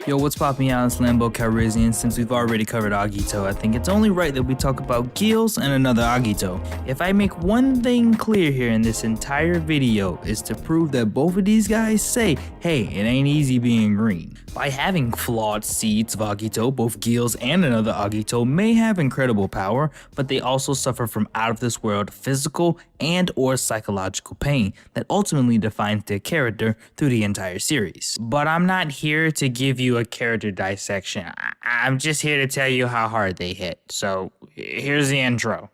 Yo, what's poppin' out? It's Lambo, Calrissian. Since we've already covered Agito, I think it's only right that we talk about Gills and another Agito. If I make one thing clear here in this entire video, is to prove that both of these guys say, hey, it ain't easy being green. By having flawed seeds of Agito, both Gills and another Agito may have incredible power, but they also suffer from out of this world physical and or psychological pain that ultimately defines their character through the entire series. But I'm not here to give you a character dissection. I'm just here to tell you how hard they hit. So here's the intro.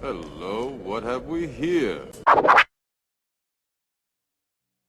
Hello, what have we here?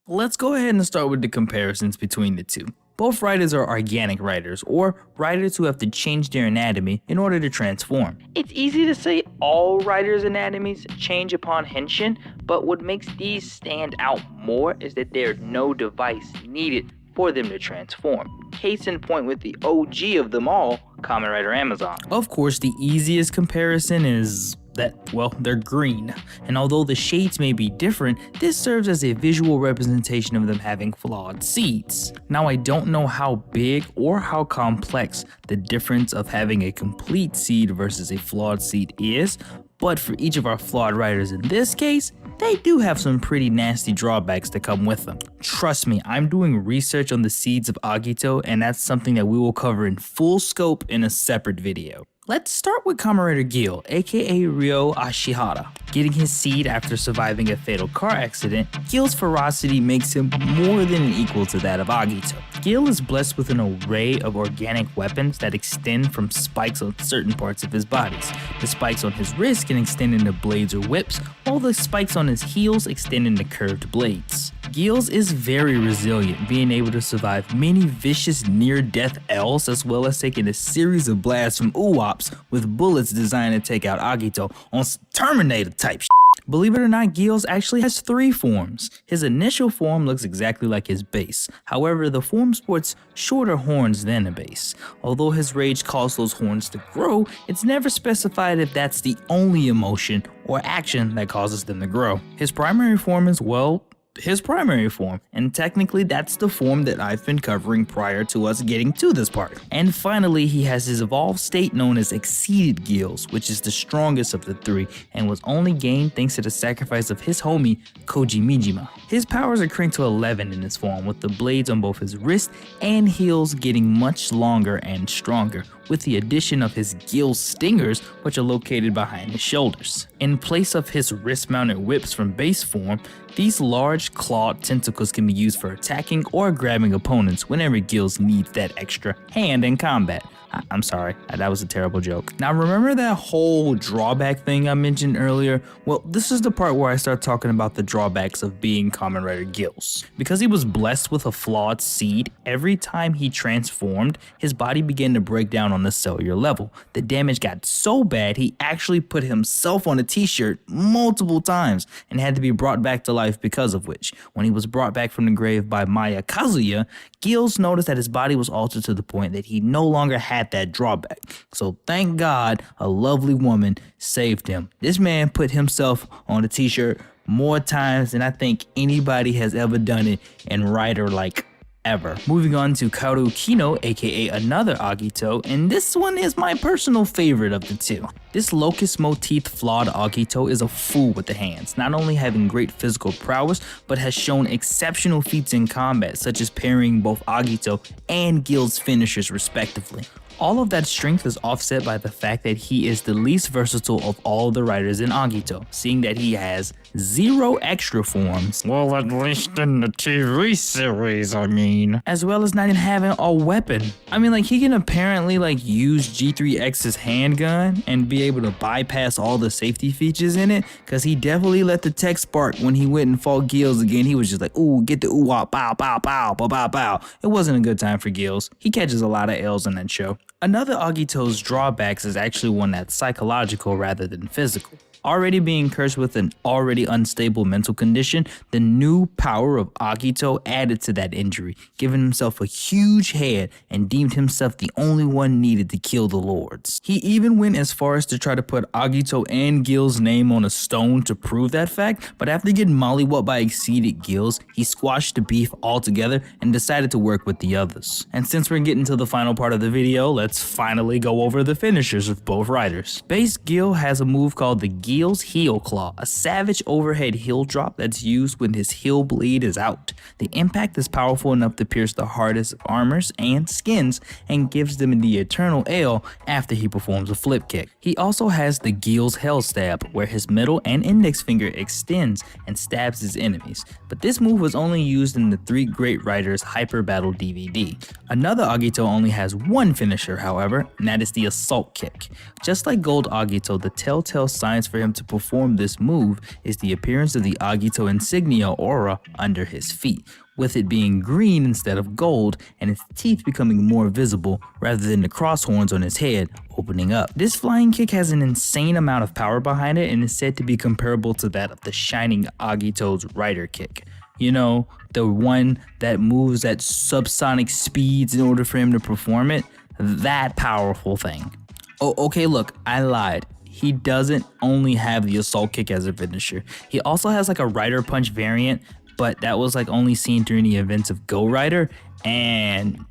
Let's go ahead and start with the comparisons between the two. Both riders are organic riders, or riders who have to change their anatomy in order to transform. It's easy to say all riders' anatomies change upon henshin, but what makes these stand out more is that there's no device needed for them to transform. Case in point with the OG of them all, Kamen Rider Amazon. Of course, the easiest comparison is that, well, they're green, and although the shades may be different, this serves as a visual representation of them having flawed seeds. Now, I don't know how big or how complex the difference of having a complete seed versus a flawed seed is, but for each of our flawed riders in this case, they do have some pretty nasty drawbacks that come with them. Trust me, I'm doing research on the seeds of Agito, and that's something that we will cover in full scope in a separate video. Let's start with Kamen Rider Gills, aka Ryo Ashihara. Getting his seed after surviving a fatal car accident, Gills' ferocity makes him more than an equal to that of Agito. Gills is blessed with an array of organic weapons that extend from spikes on certain parts of his bodies. The spikes on his wrists can extend into blades or whips, while the spikes on his heels extend into curved blades. Gills is very resilient, being able to survive many vicious near-death L's as well as taking a series of blasts from Uwops with bullets designed to take out Agito on Terminator type shit. Believe it or not, Gills actually has 3 forms. His initial form looks exactly like his base. However, the form sports shorter horns than a base. Although his rage caused those horns to grow, it's never specified if that's the only emotion or action that causes them to grow. His primary form is, well, his primary form, and technically that's the form that I've been covering prior to us getting to this part. And finally, he has his evolved state known as Exceeded Gills, which is the strongest of the 3 and was only gained thanks to the sacrifice of his homie Koji Mijima. His powers are cranked to 11 in this form, with the blades on both his wrist and heels getting much longer and stronger, with the addition of his Gills stingers, which are located behind his shoulders. In place of his wrist-mounted whips from base form, these large clawed tentacles can be used for attacking or grabbing opponents whenever Gills needs that extra hand in combat. I'm sorry, that was a terrible joke. Now remember that whole drawback thing I mentioned earlier? Well, this is the part where I start talking about the drawbacks of being Kamen Rider Gills. Because he was blessed with a flawed seed, every time he transformed, his body began to break down on the cellular level. The damage got so bad, he actually put himself on a t-shirt multiple times and had to be brought back to life because of which. When he was brought back from the grave by Maya Kazuya, Gills noticed that his body was altered to the point that he no longer had that drawback. So thank God a lovely woman saved him. This man put himself on a t-shirt more times than I think anybody has ever done it in Rider like ever. Moving on to Kaoru Kino, aka another Agito, and this one is my personal favorite of the two. This locust motif flawed Agito is a fool with the hands, not only having great physical prowess, but has shown exceptional feats in combat, such as parrying both Agito and Gills' finishers respectively. All of that strength is offset by the fact that he is the least versatile of all the riders in Agito, seeing that he has 0 extra forms. Well, at least in the TV series, I mean. As well as not even having a weapon. I mean, like, he can apparently, like, use G3X's handgun and be able to bypass all the safety features in it, because he definitely let the tech spark when he went and fought Gills again. He was just like, ooh, get the ooh-wop, pow, pow, pow, pow, pow, pow. It wasn't a good time for Gills. He catches a lot of L's in that show. Another Agito's drawbacks is actually one that's psychological rather than physical. Already being cursed with an already unstable mental condition, the new power of Agito added to that injury, giving himself a huge head and deemed himself the only one needed to kill the lords. He even went as far as to try to put Agito and Gills' name on a stone to prove that fact, but after getting mollywhopped by Exceeded Gills, he squashed the beef altogether and decided to work with the others. And since we're getting to the final part of the video, let's finally go over the finishers of both riders. Base Gill has a move called the Gills Heel Claw, a savage overhead heel drop that's used when his heel blade is out. The impact is powerful enough to pierce the hardest of armors and skins and gives them the eternal L after he performs a flip kick. He also has the Gills Hell Stab, where his middle and index finger extends and stabs his enemies, but this move was only used in the Three Great Riders Hyper Battle DVD. Another Agito only has one finisher, however, and that is the Assault Kick. Just like Gold Agito, the telltale signs for him to perform this move is the appearance of the Agito insignia aura under his feet, with it being green instead of gold and his teeth becoming more visible rather than the cross horns on his head opening up. This flying kick has an insane amount of power behind it and is said to be comparable to that of the Shining Agito's Rider Kick. You know, the one that moves at subsonic speeds in order for him to perform it. That powerful thing. Oh, okay, look, I lied. He doesn't only have the Assault Kick as a finisher. He also has like a Rider Punch variant, but that was like only seen during the events of Go Rider, and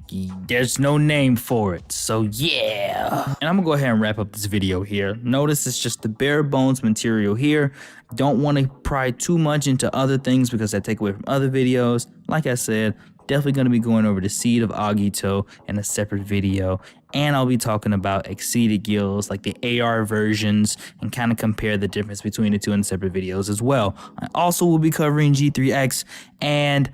there's no name for it, so yeah. And I'm gonna go ahead and wrap up this video here. Notice it's just the bare bones material here. Don't want to pry too much into other things because that take away from other videos. Like I said, definitely going to be going over the Seed of Agito in a separate video, and I'll be talking about Exceeded Gills, like the AR versions, and kind of compare the difference between the two in separate videos as well. I also will be covering G3X, and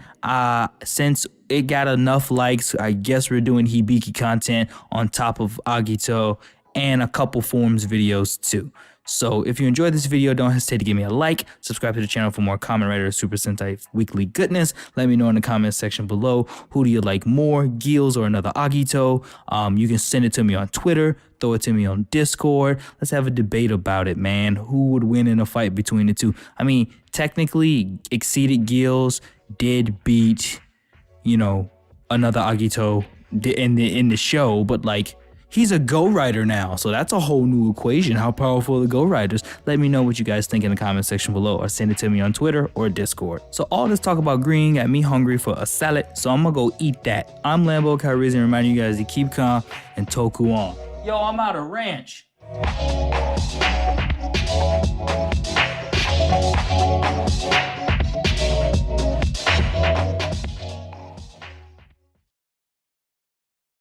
since it got enough likes, I guess we're doing Hibiki content on top of Agito and a couple forums videos too. So if you enjoyed this video, don't hesitate to give me a like, subscribe to the channel for more Kamen Rider Super Sentai weekly goodness. Let me know in the comment section below, who do you like more, Gills or another Agito? You can send it to me on Twitter, throw it to me on Discord. Let's have a debate about it, man. Who would win in a fight between the two? I mean, technically, Exceeded Gills did beat, you know, another Agito in the show, but like, he's a Go Rider now, so that's a whole new equation. How powerful are the Go Riders? Let me know what you guys think in the comment section below, or send it to me on Twitter or Discord. So all this talk about green got me hungry for a salad, so I'm gonna go eat that. I'm Lambo Calrissian, reminding you guys to keep calm and toku on. Yo, I'm out of ranch.